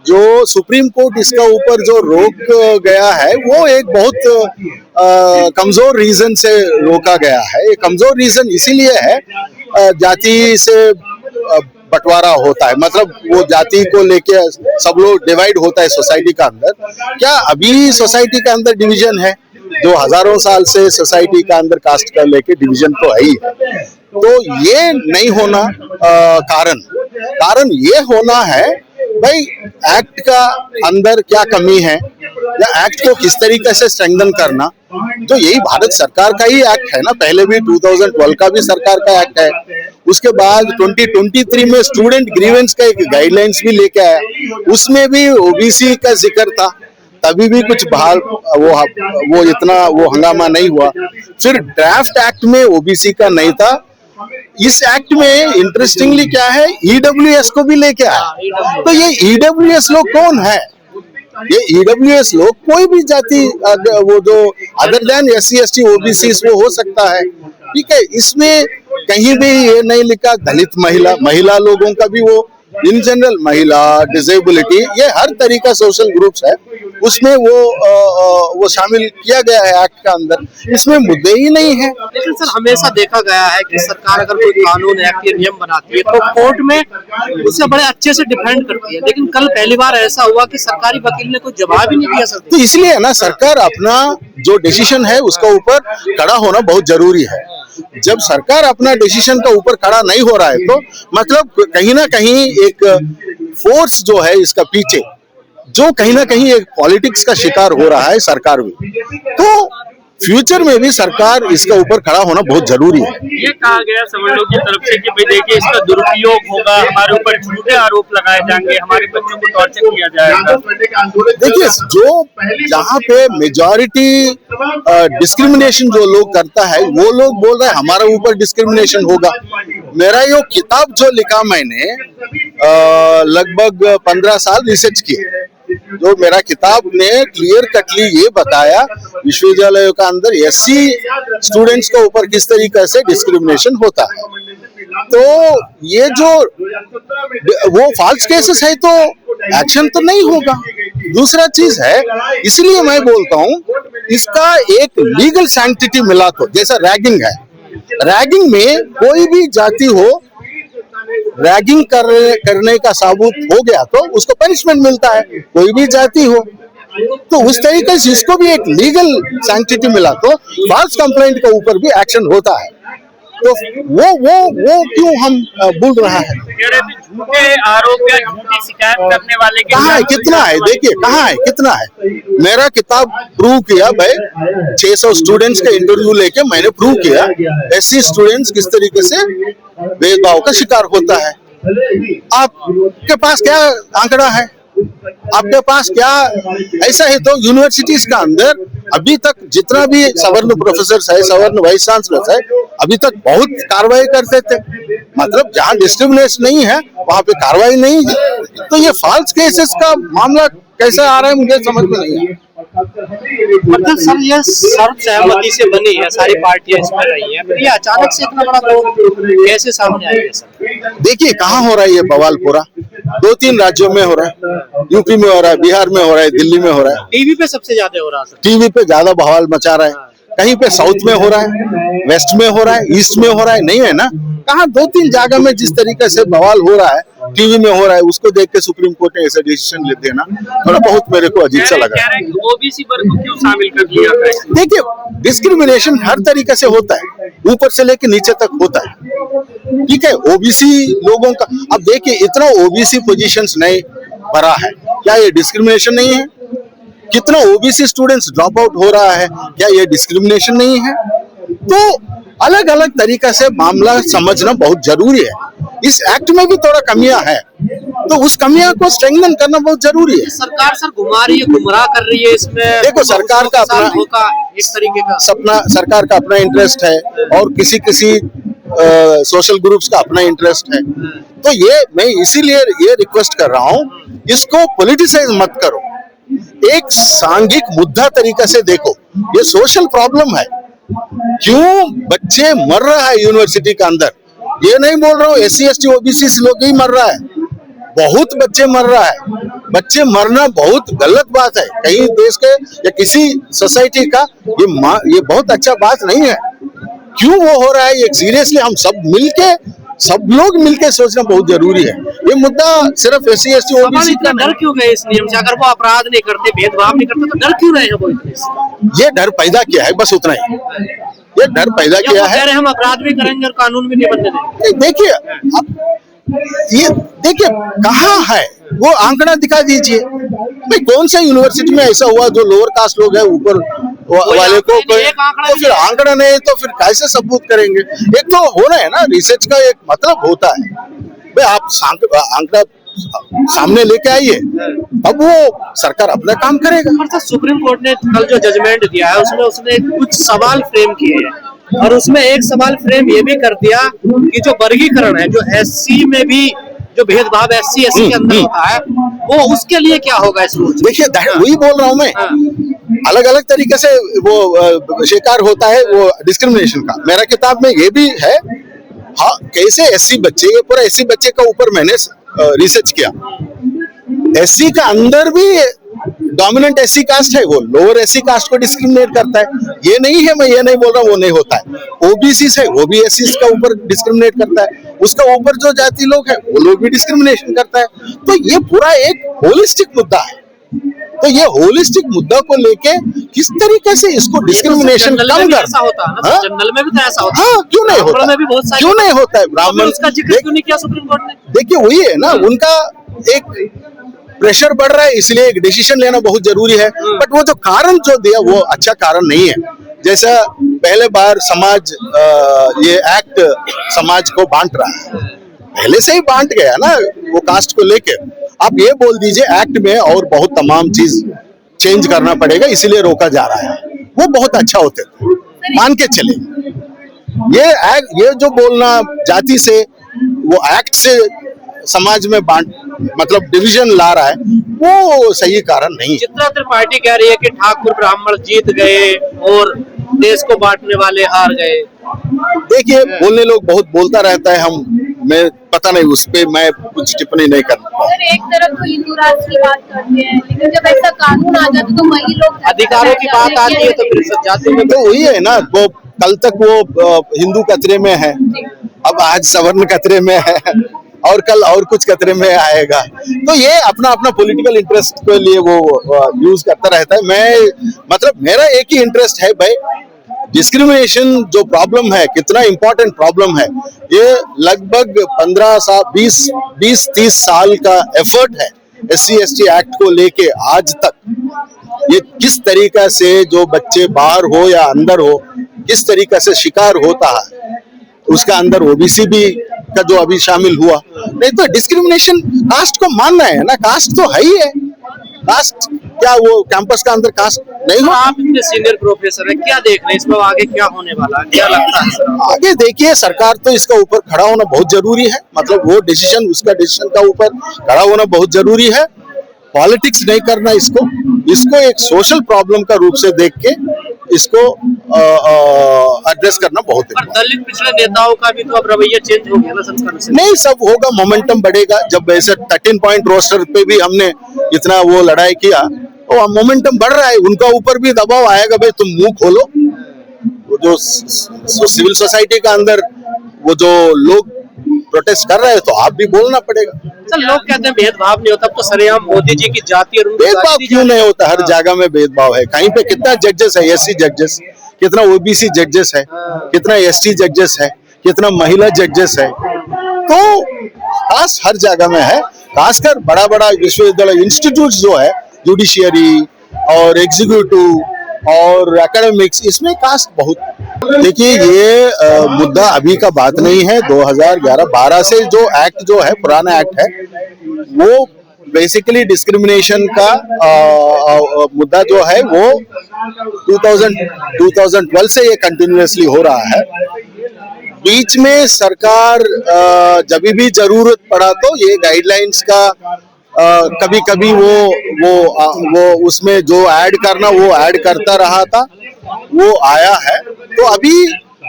जो supreme court इसका ऊपर जो रोक गया है वो एक बहुत कमजोर रीजन से रोका गया है। ये कमजोर रीजन इसीलिए है जाति से बंटवारा होता है, मतलब वो जाति को लेके सब लोग डिवाइड होता है सोसाइटी का अंदर। क्या अभी सोसाइटी के अंदर डिवीजन है? जो हजारों साल से सोसाइटी का अंदर कास्ट का लेके डिवीजन तो है ही है। तो ये नहीं होना कारण ये होना है भाई एक्ट का अंदर क्या कमी है या एक्ट को किस तरीके से स्ट्रेंथन करना। तो यही भारत सरकार का ही एक्ट है ना, पहले भी 2012 का भी सरकार का एक्ट है। उसके बाद 2023 में स्टूडेंट ग्रीवेंस का एक गाइडलाइंस भी लेके आया, उसमें भी ओबीसी का जिक्र था। तभी भी कुछ वो इतना हंगामा नहीं हुआ। फिर ड्राफ्ट एक्ट में ओबीसी का नहीं था। इस एक्ट में इंटरेस्टिंगली क्या है, ईडब्ल्यूएस को भी लेके आया। तो ये ईडब्ल्यूएस लोग कौन है? ये ईडब्ल्यूएस लोग कोई भी जाति, वो जो other than SC ST OBC वो हो सकता है, ठीक है। इसमें कहीं भी ये नहीं लिखा दलित महिला लोगों का भी, वो इन जनरल महिला, डिसेबिलिटी, ये हर तरीका सोशल ग्रुप्स है, उसमें वो शामिल किया गया है एक्ट का अंदर। इसमें मुद्दे ही नहीं है। लेकिन सर हमेशा देखा गया है कि सरकार अगर कोई कानून एक्ट या नियम बनाती है तो कोर्ट में उसे बड़े अच्छे से डिफेंड करती है, लेकिन कल पहली बार ऐसा हुआ कि सरकारी वकील ने कोई जवाब ही नहीं दिया सर। तो इसलिए ना सरकार अपना जो डिसीजन है उसका ऊपर खड़ा होना बहुत जरूरी है। जब सरकार अपना डिसीजन का ऊपर खड़ा नहीं हो रहा है तो मतलब कहीं ना कहीं एक फोर्स जो है इसका पीछे, जो कहीं ना कहीं एक पॉलिटिक्स का शिकार हो रहा है सरकार भी। तो फ्यूचर में भी सरकार इसका ऊपर खड़ा होना बहुत जरूरी है। ये कहा गया समझो की तरफ से कि भाई देखिए इसका दुरुपयोग होगा, हमारे ऊपर झूठे आरोप लगाए जाएंगे, हमारे बच्चों को टॉर्चर किया जाएगा। देखिए, जो जहाँ पे मेजॉरिटी डिस्क्रिमिनेशन जो लोग करता है वो लोग बोल रहे हैं हमारा ऊपर डिस्क्रिमिनेशन होगा। मेरा ये किताब जो लिखा मैंने लगभग 15 साल रिसर्च किया, जो मेरा किताब ने क्लियर कटली ये बताया विश्वविद्यालयों का अंदर SC स्टूडेंट्स के ऊपर किस तरीके से डिस्क्रिमिनेशन होता है। तो ये जो वो फॉल्स केसेस है तो एक्शन तो नहीं होगा। दूसरा चीज है, इसलिए मैं बोलता हूँ इसका एक लीगल सैंक्टिटी मिला तो, जैसा रैगिंग है, रैगिंग में कोई भी जाति हो, रैगिंग करने का साबुत हो गया तो उसको पनिशमेंट मिलता है, कोई भी जाति हो। तो उस तरीके से इसको भी एक लीगल सैंक्टिटी मिला तो फॉल्स कंप्लेंट के ऊपर भी एक्शन होता है। तो वो क्यों हम बोल रहा है? झूठे आरोप या झूठी शिकायत करने वाले कहाँ है, कितना है? देखिए कहाँ है, कितना है? मेरा किताब प्रूव किया भाई, 600 स्टूडेंट्स का इंटरव्यू लेके मैंने प्रूव किया SC स्टूडेंट्स किस तरीके से भेदभाव का शिकार होता है। आपके पास क्या आंकड़ा है? आपके पास क्या? ऐसा है तो यूनिवर्सिटीज का अंदर अभी तक जितना भी सवर्ण प्रोफेसर है, सवर्ण वाइस चांसलर है, अभी तक बहुत कार्रवाई करते थे। मतलब जहाँ डिस्क्रिमिनेशन नहीं है वहाँ पे कार्रवाई नहीं है। तो ये फॉल्स केसेस का मामला कैसे आ रहा है मुझे समझ में नहीं आया। मतलब सर ये सर्व सहमति से बनी है, सारी पार्टियां इसमें रही हैं, फिर ये अचानक से इतना बड़ा तो कैसे सामने आई है सर? देखिए कहाँ हो रहा है ये बवाल पूरा, 2-3 राज्यों में हो रहा है, यूपी में हो रहा है, बिहार में हो रहा है, दिल्ली में हो रहा है। टीवी पे सबसे ज्यादा हो रहा है, टीवी पे ज्यादा बवाल मचा रहा है। कहीं पे साउथ में हो रहा है, वेस्ट में हो रहा है, ईस्ट में हो रहा है, नहीं है ना? कहाँ 2-3 जगह में जिस तरीके से बवाल हो रहा है, टीवी में हो रहा है, उसको देख के सुप्रीम कोर्ट ने ऐसा डिसीजन ले देना थोड़ा बहुत मेरे को अजीब सा लगा। ओबीसी वर्ग को क्यों शामिल कर लिया? देखिए डिस्क्रिमिनेशन हर तरीके से होता है, ऊपर से लेके नीचे तक होता है, ठीक है। ओबीसी लोगों का अब देखिए इतना ओबीसी पोजीशंस नहीं भरा है, क्या ये डिस्क्रिमिनेशन नहीं है? कितना ओबीसी स्टूडेंट्स ड्रॉप आउट हो रहा है, क्या ये डिस्क्रिमिनेशन नहीं है? तो अलग अलग तरीका से मामला समझना बहुत जरूरी है। इस एक्ट में भी थोड़ा कमियां है, तो उस कमियां को स्ट्रेंथन करना बहुत जरूरी है। सरकार सर घुमा रही है, गुमराह कर रही है इसमें। देखो सरकार का अपना एक तरीके का सरकार का अपना इंटरेस्ट है और किसी सोशल ग्रुप्स का अपना इंटरेस्ट है। तो ये मैं इसीलिए ये रिक्वेस्ट कर रहा हूँ, इसको पॉलिटिसाइज मत करो, एक सांघिक मुद्दा तरीका से देखो। ये सोशल प्रॉब्लम है, क्यों बच्चे मर रहा है यूनिवर्सिटी के अंदर, ये नहीं बोल रहा हूँ SC ST OBC लोग ही मर रहा है, बहुत बच्चे मर रहा है। बच्चे मरना बहुत गलत बात है कहीं देश के या किसी सोसाइटी का, ये बहुत अच्छा बात नहीं है। क्यों वो हो रहा है, ये सीरियसली हम सब लोग मिलके सोचना बहुत जरूरी है। ये मुद्दा सिर्फ SC ST OBC इतना डर क्यों गए इस नियम से? अगर वो अपराध नहीं करते, भेदभाव नहीं करते, तो डर क्यों रहे हैं वो इतने से? ये डर पैदा किया है, बस उतना ही। ये डर पैदा किया है। हम अपराध भी करेंगे और कानून भी नहीं बनने देंगे। देखिए ये देखिए कहाँ है वो आंकड़ा दिखा दीजिए भाई, कौन सा यूनिवर्सिटी में ऐसा हुआ जो लोअर कास्ट लोग है ऊपर वाले को तो फिर आंकड़ा नहीं तो फिर कैसे सबूत करेंगे? एक तो हो रहा है ना, रिसर्च का एक मतलब होता है भाई, आप आंकड़ा सामने लेके आइए, अब वो सरकार अपना काम करेगा। सुप्रीम कोर्ट ने कल जो जजमेंट दिया है उसमें उसने कुछ सवाल फ्रेम किए हैं, और उसमें एक सवाल फ्रेम ये भी कर दिया कि जो वर्गीकरण है, जो SC में भी जो भेदभाव SC SC के अंदर होता है, वो उसके लिए क्या होगा इस रूल? देखिए वही बोल रहा हूँ मैं, अलग अलग तरीके से वो शिकार होता है वो डिस्क्रिमिनेशन का। मेरा किताब में ये भी है, हाँ कैसे SC बच्चे, ये पूरा SC बच्चे का ऊपर मैंने रिसर्च किया। SC का अंदर भी डोमिनेंट SC कास्ट है, वो लोअर SC कास्ट को डिस्क्रिमिनेट करता है। ये नहीं है, मैं ये नहीं बोल रहा हूँ वो नहीं होता है। OBC है, वो भी SC का ऊपर डिस्क्रिमिनेट करता है, उसका ऊपर जो जाति लोग हैं वो लोग भी डिस्क्रिमिनेशन करता है। तो ये पूरा एक होलिस्टिक मुद्दा है। तो ये होलिस्टिक मुद्दा को लेके किस तरीके से इसको डिस्क्रिमिनेशन कम कर, जनरल में भी तो ऐसा होता है। हाँ क्यों नहीं होता, क्यों नहीं होता है? ब्राह्मण उसका जिक्र क्यों नहीं किया सुप्रीम कोर्ट ने? देखिए वही है ना, उनका एक प्रेशर बढ़ रहा है, इसलिए एक डिसीजन लेना बहुत जरूरी है। बट वो जो कारण जो दिया वो अच्छा कारण नहीं है। जैसा पहले बार समाज ये एक्ट समाज को बांट रहा है, पहले से ही बांट गया ना वो कास्ट को लेके। आप ये बोल दीजिए एक्ट में और बहुत तमाम चीज चेंज करना पड़ेगा इसलिए रोका जा रहा है, वो बहुत अच्छा होते थे, मान के चले। ये जो बोलना जाति से वो एक्ट से समाज में बांट मतलब डिवीजन ला रहा है, वो सही कारण नहीं है। चित्रा त्रिपाठी कह रही है कि ठाकुर ब्राह्मण जीत गए और देश को बांटने वाले हार गए। देखिए बोलने लोग बहुत बोलता रहता है, मैं पता नहीं उस पे मैं कुछ टिप्पणी नहीं करता। एक तरफ तो हिंदू राष्ट्र की बात करते हैं, लेकिन जब ऐसा कानून आ जाता तो वही लोग अधिकारों की बात आती है तो फिर सब जाति में तो वही है ना, वो कल तक वो हिंदू कतरे में है, अब आज सवर्ण कतरे में है और कल और कुछ कतरे में आएगा। तो ये अपना अपना पॉलिटिकल इंटरेस्ट के लिए वो यूज करता रहता है। मैं मतलब मेरा एक ही इंटरेस्ट है भाई, डिस्क्रिमिनेशन जो प्रॉब्लम है कितना इंपॉर्टेंट प्रॉब्लम है, ये लगभग 15 साल 20-30 साल का एफर्ट है SC ST एक्ट को लेके आज तक। ये किस तरीका से जो बच्चे बाहर हो या अंदर हो किस तरीका से शिकार होता है, उसका अंदर OBC भी का जो अभी शामिल हुआ। नहीं तो डिस्क्रिमिनेशन कास्ट को मानना है ना, कास्ट तो है ही है। कास्ट क्या वो कैंपस का अंदर कास्ट नहीं हो? आप इतने सीनियर प्रोफेसर है, क्या देख रहे हैं इसमें आगे क्या होने वाला है, क्या लगता है सर? आगे देखिए सरकार तो इसका ऊपर खड़ा होना बहुत जरूरी है, मतलब वो डिसीजन उसका डिसीजन का ऊपर खड़ा होना बहुत जरूरी है। पॉलिटिक्स नहीं करना इसको एक सोशल प्रॉब्लम का रूप से देख के इसको एड्रेस करना बहुत है। दलित पिछड़े नेताओं का भी तो अब रवैया चेंज हो गया ना सरकार से। नहीं सब होगा, मोमेंटम बढ़ेगा। जब ऐसे 13 पॉइंट रोस्टर पे भी हमने इतना वो लड़ाई किया तो मोमेंटम बढ़ रहा है, उनका ऊपर भी दबाव आएगा भाई तुम मुंह खोलो। वो जो सिविल सोसाइटी का अंदर वो जो लोग प्रोटेस्ट कर रहे हैं तो आप भी बोलना पड़ेगा। सर लोग कहते हैं भेदभाव नहीं होता, तो सरेआम मोदी जी की जाति और भेदभाव क्यों नहीं होता? हर जगह में भेदभाव है। कहीं पे कितना जजेस है SC जजेस, कितना OBC जजेस है, कितना ST जजेस है, कितना महिला जजेस है। तो खास हर जगह में है, खासकर बड़ा बड़ा विश्वविद्यालय इंस्टीट्यूट जो है जुडिशियरी और एग्जीक्यूटिव और एकेडमिक्स, इसमें कास्ट बहुत। देखिए ये मुद्दा अभी का बात नहीं है, 2011-12 से जो एक्ट जो है पुराना एक्ट है वो बेसिकली डिस्क्रिमिनेशन का मुद्दा जो है वो 2012 से ये कंटिन्यूअसली हो रहा है। बीच में सरकार जब भी जरूरत पड़ा तो ये गाइडलाइंस का कभी कभी वो उसमें जो ऐड करना वो ऐड करता रहा था, वो आया है। तो अभी